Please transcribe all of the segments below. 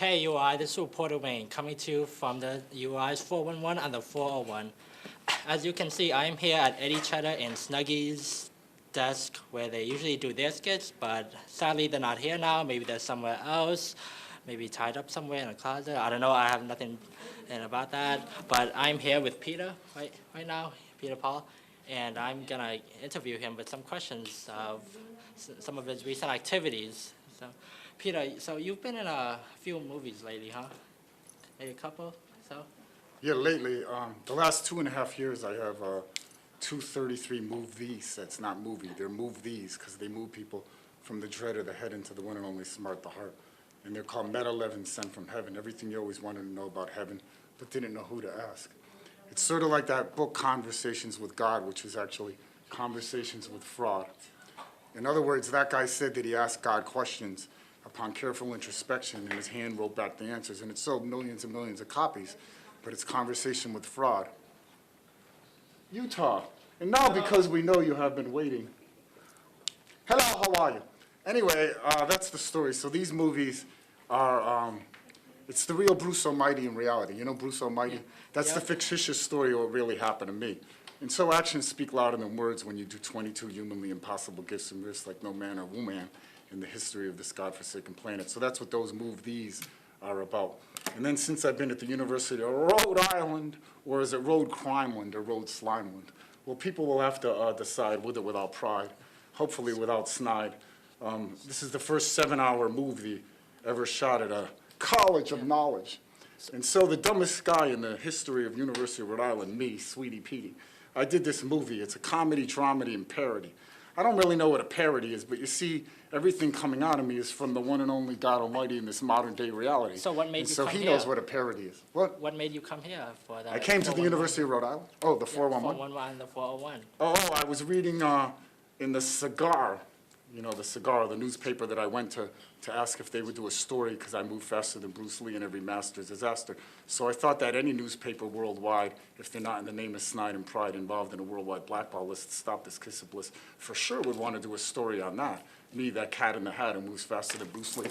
Hey UI, this is Reporter Wayne coming to you from the UI's 411 and the 401. As you can see, I am here at E33 and Snuggy's desk where they usually do their skits, but sadly they're not here now. Maybe they're somewhere else, maybe tied up somewhere in a closet. I don't know, I have nothing about that. But I'm here with Peter right now, Peter Paul, and I'm gonna interview him with some questions of some of his recent activities. So, Peter, so you've been in a few movies lately, huh? Maybe a couple, so? Yeah, lately, the last 2.5 years, I have 233 movies. That's not movie, they're movies, because they move people from the dread of the head into the one and only smart, the heart. And they're called Meta 11 Sent from Heaven, everything you always wanted to know about heaven, but didn't know who to ask. It's sort of like that book, Conversations with God, which is actually Conversations with Fraud. In other words, that guy said that he asked God questions upon careful introspection, and his hand wrote back the answers, and it sold millions and millions of copies, but it's Conversation with Fraud. Utah, and now because we know you have been waiting. Hello, how are you? Anyway, that's the story. So these movies are, it's the real Bruce Almighty in reality. You know Bruce Almighty? That's the fictitious story of what really happened to me. And so actions speak louder than words when you do 22 humanly impossible gifts and risks like no man or woman in the history of this godforsaken planet. So that's what those movies are about. And then since I've been at the University of Rhode Island, or is it Rhode Crimeland or Rhode Slimeland? Well, people will have to decide with or without pride, hopefully without snide. This is the first 7-hour movie ever shot at a college of knowledge. And so the dumbest guy in the history of University of Rhode Island, me, Sweetie Petey, I did this movie. It's a comedy, dramedy, and parody. I don't really know what a parody is, but you see, everything coming out of me is from the one and only God Almighty in this modern day reality. So what made you come here? So he knows what a parody is. What made you come here for that? I came to the University of Rhode Island. Oh, the 411? 411 and the 401. Oh, I was reading in the Cigar, you know, the Cigar, the newspaper that I went to ask if they would do a story because I move faster than Bruce Lee in every master's disaster. So I thought that any newspaper worldwide, if they're not in the name of snide and pride involved in a worldwide blackball list to stop this kiss of bliss, for sure would want to do a story on that. Me, that cat in the hat who moves faster than Bruce Lee.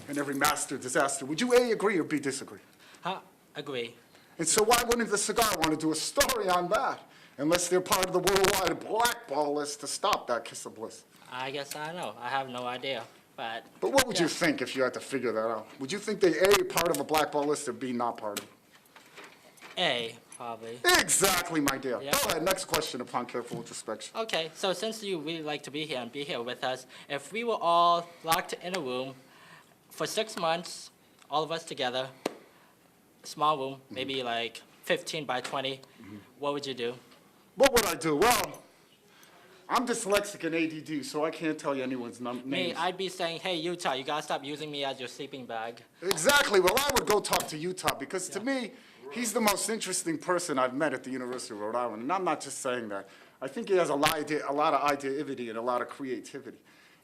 In every master disaster. Would you A, agree or B, disagree? Agree. And so why wouldn't the Cigar want to do a story on that? Unless they're part of the worldwide blackball list to stop that kiss of bliss. I guess I don't know. I have no idea. But what would you think if you had to figure that out? Would you think they A, part of a blackball list, or B, not part of it? A, probably. Exactly, my dear. Yeah. Go ahead, next question upon careful introspection. Okay, so since you really like to be here and be here with us, if we were all locked in a room for 6 months, all of us together, small room, maybe like 15 by 20, what would you do? What would I do? Well, I'm dyslexic and ADD, so I can't tell you anyone's names. Me, I'd be saying, hey, Utah, you gotta stop using me as your sleeping bag. Exactly. Well, I would go talk to Utah because to me, he's the most interesting person I've met at the University of Rhode Island. And I'm not just saying that. I think he has a lot of ideativity and a lot of creativity.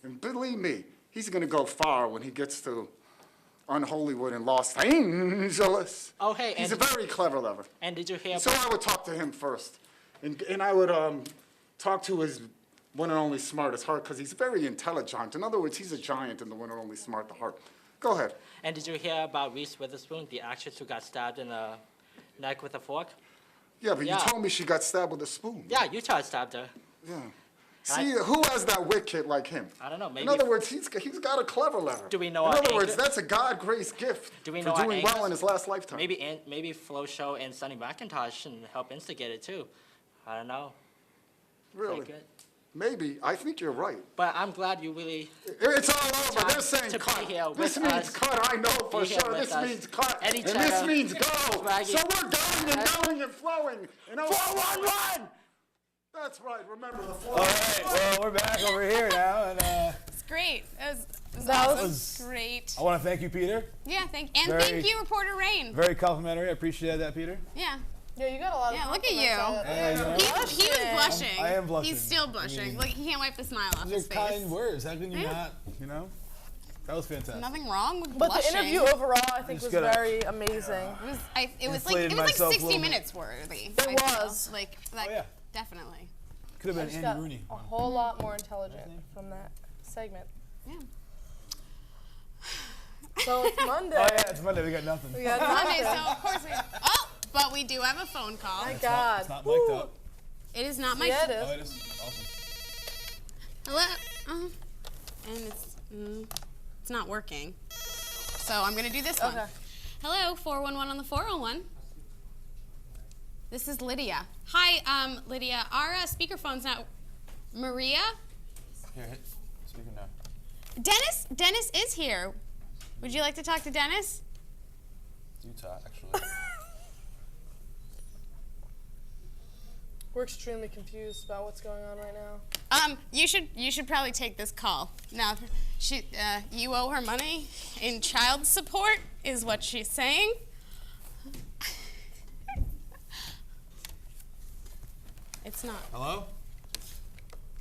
And believe me, he's going to go far when he gets to Unholywood and Los Angeles. Oh, hey. He's a very clever lover. And did you hear So I would talk to him first. And I would talk to his one and only smartest heart because he's very intelligent. In other words, he's a giant in the one and only smart, the heart. Go ahead. And did you hear about Reese Witherspoon, the actress who got stabbed in the neck with a fork? Yeah, but you told me she got stabbed with a spoon. Yeah, Utah stabbed her. Yeah. See, who has that wit kid like him? I don't know. Maybe. In other words, he's got a clever lever. Do we know In our other words, anchor? that's a God-graced gift Do we for know our doing well anchors? in his last lifetime. Maybe Flo Show and Sonny McIntosh can help instigate it too. I don't know. Really? Like it. Maybe. I think you're right. But I'm glad you really. It's all over. They're saying to be cut. here This with means us. cut. I know for Be here sure. with This us. means cut. Eddie And this Cheddar. means go. Swaggy. So we're going and going and flowing. You know, 411! That's right. Remember the All right, well, we're back over here now, and It's great. It was that awesome. was Great. I want to thank you, Peter. Yeah, thank Very- you, Reporter Rain. Very complimentary. I appreciate that, Peter. Yeah. Yeah, you got a lot of Yeah, look at compliments you. out of Yeah, you know. He was blushing. I am blushing. He's still blushing. I mean, Look, he can't wipe the smile off These his are face. kind words. How can you Yeah. not, you know? That was fantastic. Nothing wrong with But blushing. the interview overall, I think, Just was gotta- very amazing. It was Inflated like myself a 60 little bit. minutes worthy. It I feel. was. Like Oh, yeah. definitely. Could have I been just Andy got Rooney. a whole lot more intelligent from that segment. Yeah. So it's Monday. Oh yeah, it's Monday. We got nothing. We got Monday, so nothing. of course we. Oh, but we do have a phone call. My God. It's not mic'd up. It is not my. Yeah, it Oh, is. it is. Awesome. Hello. And it's not working. So I'm gonna do this one. Okay. Hello, 411 on the 401. This is Lydia. Hi, Lydia. Our speakerphone's not. Maria. Here, hit speaker now. Dennis is here. Would you like to talk to Dennis? Utah, actually. We're extremely confused about what's going on right now. You should probably take this call. Now, you owe her money in child support, is what she's saying. It's not. Hello?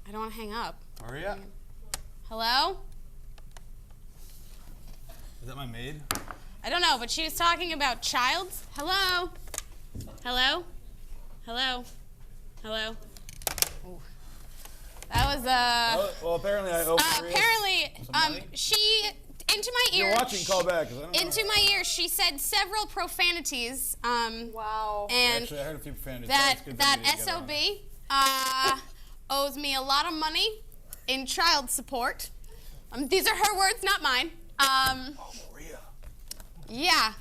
I don't want to hang up. Maria? Hello? Is that my maid? I don't know, but she was talking about childs. Hello? Hello? Hello? Hello? Ooh. That was Oh, well, apparently I owe Maria some money. she into my ear. You're watching, call back. 'Cause I don't know. Into my ear, she said several profanities. Wow. And Actually, I heard a few profanities. that It's good that you get on. SOB owes me a lot of money in child support. These are her words, not mine. Oh, Maria. Yeah.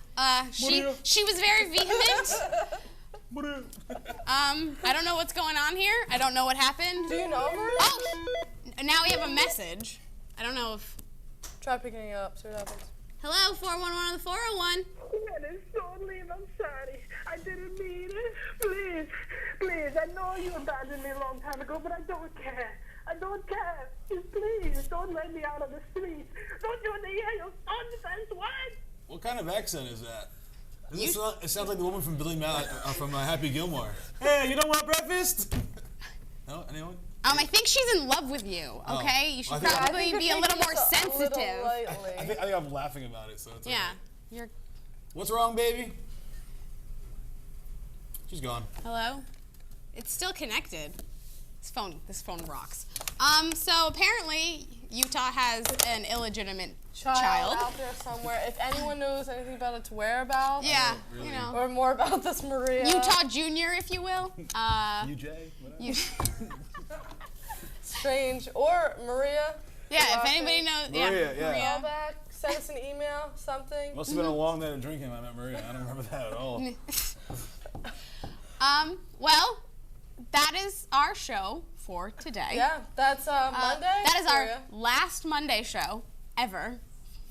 She was very vehement. Maria. I don't know what's going on here. I don't know what happened. Do you know her? Oh, now we have a message. I don't know if. Try picking it up. See what happens. Hello, 411 on the 401. That is so late. I'm sorry. I didn't mean it. Please, please. I know you abandoned me a long time ago, but I don't care. I don't care. Just please, don't let me out of the streets. Don't you want to hear your son's word? What kind of accent is that? It sounds like the woman from Billy Mallet from Happy Gilmore. Hey, you don't want breakfast? No, anyone? I think she's in love with you. Okay, you should I think- probably I think be you're a little taking more this a little sensitive. lightly. I think I'm laughing about it, so it's Yeah, okay. you're. What's wrong, baby? She's gone. Hello? It's still connected. This phone rocks. So apparently Utah has an illegitimate child. out there somewhere. If anyone knows anything about its whereabouts, Yeah, really? you know. or more about this Maria. Utah Junior, if you will. UJ? Whatever. You, Strange. Or Maria. yeah, if anybody knows. Maria, yeah. Call Maria. back. Send us an email. Something. Must have been a long night of drinking when I met Maria. I don't remember that at all. Well, that is our show for today. Yeah, that's Monday. That is for our ya. last Monday show ever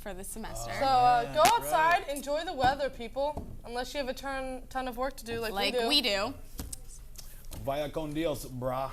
for the semester. So Yeah, go that's outside, enjoy the weather, people. Unless you have a ton of work to do, like we do. Vaya con Dios, brah.